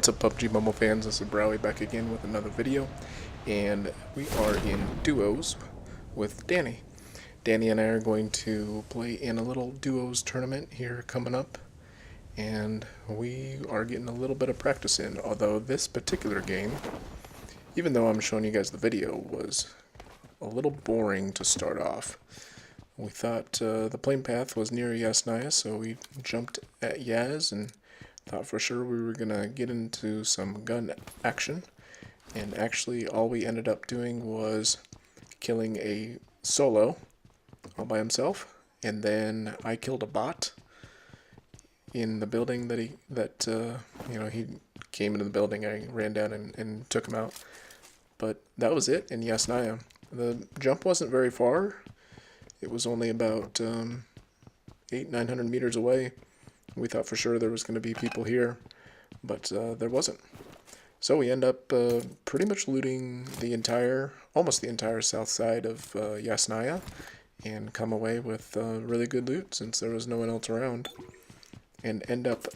What's up, PUBG Mobile fans? This is Browie back again with another video, and we are in duos with Danny. Danny and I are going to play in a little duos tournament here coming up, and we are getting a little bit of practice in, although this particular game, even though I'm showing you guys the video, was a little boring to start off. We thought the plane path was near Yasnaya, so we jumped at Yaz and thought for sure we were going to get into some gun action. And actually all we ended up doing was killing a solo all by himself. And then I killed a bot in the building that he came into the building. I ran down and took him out. But that was it in Yasnaya. The jump wasn't very far. It was only about 800-900 meters away. We thought for sure there was going to be people here, but there wasn't. So we end up pretty much looting almost the entire south side of Yasnaya, and come away with really good loot since there was no one else around, and end up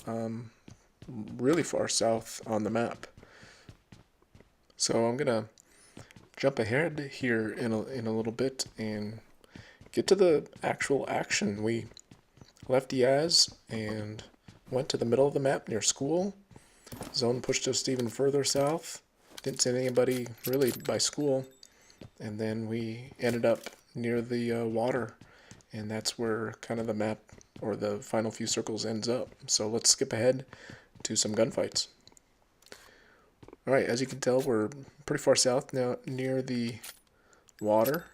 really far south on the map. So I'm gonna jump ahead here in a little bit and get to the actual action. We left Yaz and went to the middle of the map near school. Zone pushed us even further south. Didn't see anybody really by school. And then we ended up near the water. And that's where kind of the map, or the final few circles, ends up. So let's skip ahead to some gunfights. Alright, as you can tell, we're pretty far south now, near the water.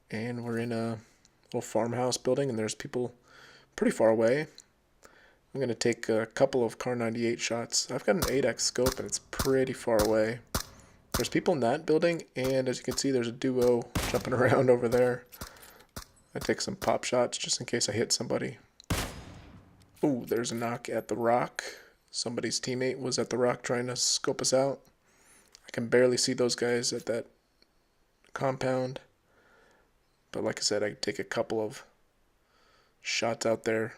And we're in a little farmhouse building, and there's people pretty far away. I'm going to take a couple of Kar 98 shots. I've got an 8x scope, and it's pretty far away. There's people in that building, and as you can see, there's a duo jumping around over there. I take some pop shots just in case I hit somebody. Ooh, there's a knock at the rock. Somebody's teammate was at the rock trying to scope us out. I can barely see those guys at that compound. But like I said, I take a couple of shots out there.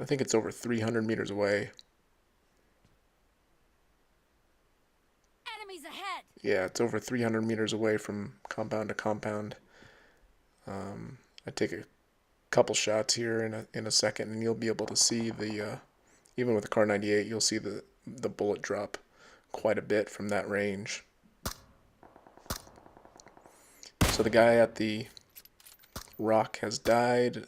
I think it's over 300 meters away. Enemies ahead. Yeah, it's over 300 meters away from compound to compound. I take a couple shots here in a second, and you'll be able to see the even with the Kar 98, you'll see the bullet drop quite a bit from that range. So the guy at the rock has died.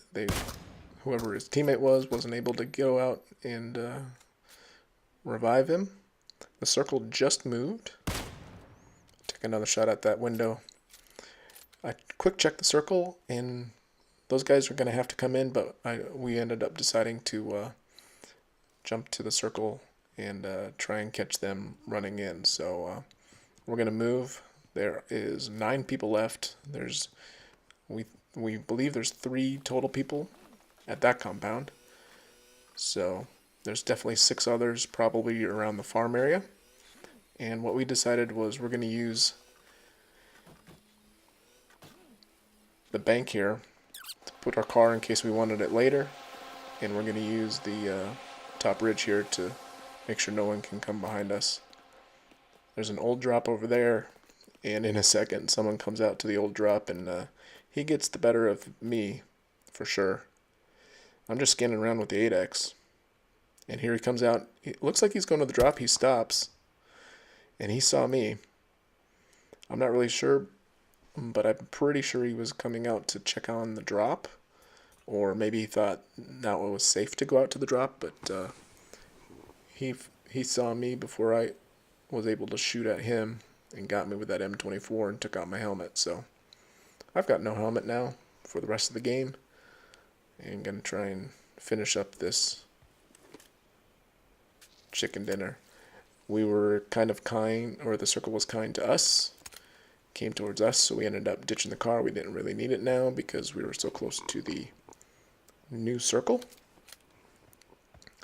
Whoever his teammate wasn't able to go out and revive him. The circle just moved. Take another shot at that window. I quick checked the circle, and those guys are going to have to come in, but we ended up deciding to jump to the circle and try and catch them running in. So we're going to move. There is 9 people left. We believe there's 3 total people at that compound. So there's definitely 6 others probably around the farm area. And what we decided was we're going to use the bank here to put our car in case we wanted it later. And we're going to use the top ridge here to make sure no one can come behind us. There's an old drop over there. And in a second, someone comes out to the old drop, and he gets the better of me, for sure. I'm just scanning around with the 8x. And here he comes out. It looks like he's going to the drop. He stops. And he saw me. I'm not really sure, but I'm pretty sure he was coming out to check on the drop. Or maybe he thought now it was safe to go out to the drop, but he saw me before I was able to shoot at him, and got me with that M24 and took out my helmet. So I've got no helmet now for the rest of the game, and I'm going to try and finish up this chicken dinner. We were kind of kind, or the circle was kind to us, came towards us, so we ended up ditching the car. We didn't really need it now because we were so close to the new circle.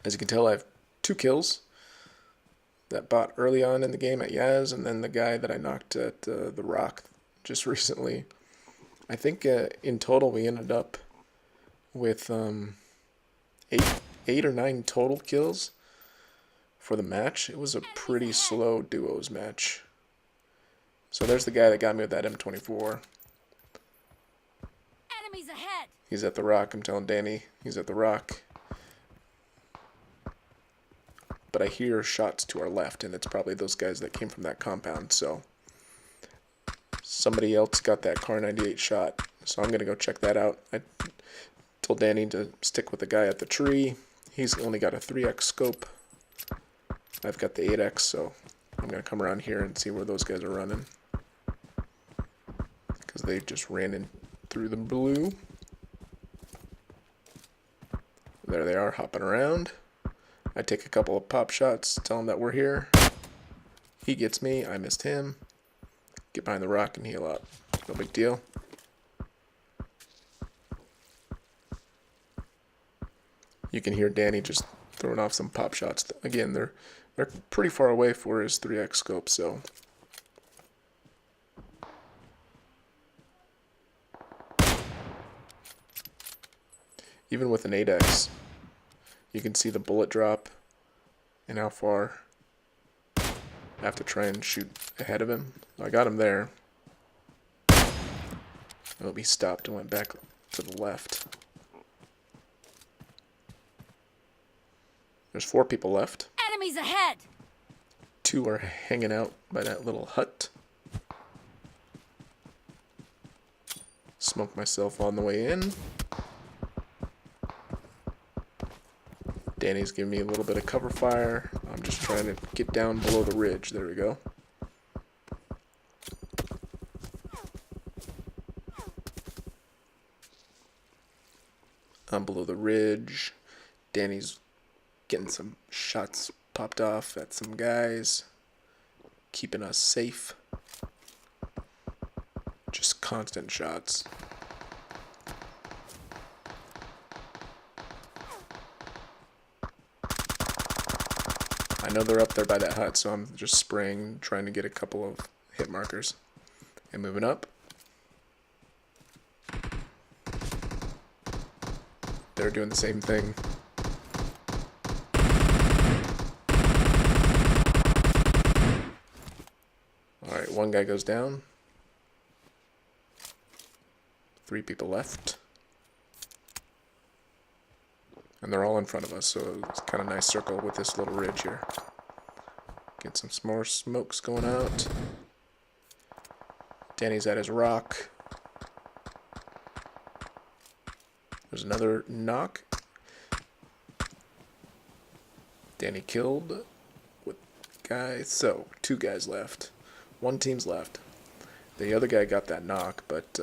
As you can tell, I have 2 kills. That bot early on in the game at Yaz, and then the guy that I knocked at the rock just recently. I think in total we ended up with 8 8 or 9 total kills for the match. It was a pretty slow duos match. So there's the guy that got me with that M24. Enemies ahead. He's at the rock. I'm telling Danny he's at the rock. But I hear shots to our left, and it's probably those guys that came from that compound. So somebody else got that Kar 98 shot. So I'm going to go check that out. I told Danny to stick with the guy at the tree. He's only got a 3x scope. I've got the 8x, so I'm going to come around here and see where those guys are running. Because they just ran in through the blue. There they are, hopping around. I take a couple of pop shots, tell him that we're here. He gets me, I missed him. Get behind the rock and heal up. No big deal. You can hear Danny just throwing off some pop shots. Again, they're pretty far away for his 3x scope, so. Even with an 8x, you can see the bullet drop and how far I have to try and shoot ahead of him. I got him there. Oh, he stopped and went back to the left. There's 4 people left. Enemies ahead. 2 are hanging out by that little hut. Smoke myself on the way in. Danny's giving me a little bit of cover fire. I'm just trying to get down below the ridge. There we go. I'm below the ridge. Danny's getting some shots popped off at some guys. Keeping us safe. Just constant shots. I know they're up there by that hut, so I'm just spraying, trying to get a couple of hit markers. And moving up. They're doing the same thing. Alright, 1 guy goes down. 3 people left. And they're all in front of us, so it's kind of a nice circle with this little ridge here. Get some more smokes going out. Danny's at his rock. There's another knock. Danny killed with guy. So 2 guys left. 1 team's left. The other guy got that knock, but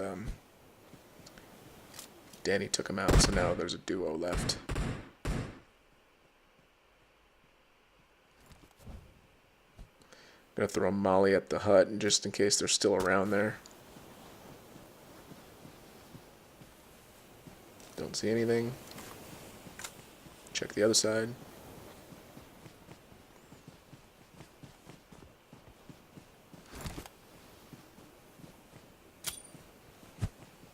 Danny took him out, so now there's a duo left. Gonna throw a molly at the hut just in case they're still around there. Don't see anything. Check the other side.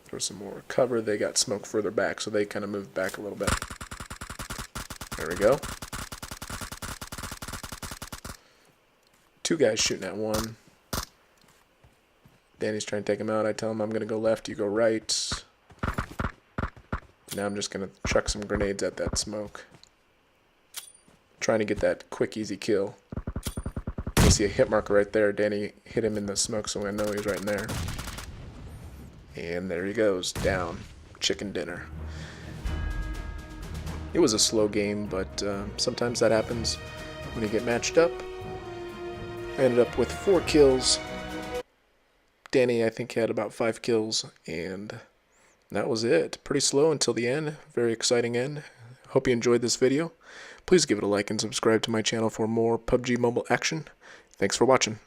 Throw some more cover. They got smoke further back, so they kind of moved back a little bit. There we go. 2 guys shooting at 1. Danny's trying to take him out. I tell him I'm going to go left, you go right. Now I'm just going to chuck some grenades at that smoke. Trying to get that quick, easy kill. You see a hit marker right there. Danny hit him in the smoke, so I know he's right in there. And there he goes, down. Chicken dinner. It was a slow game, but sometimes that happens when you get matched up. I ended up with 4 kills. Danny, I think, had about 5 kills, and that was it. Pretty slow until the end. Very exciting end. Hope you enjoyed this video. Please give it a like and subscribe to my channel for more PUBG Mobile action. Thanks for watching.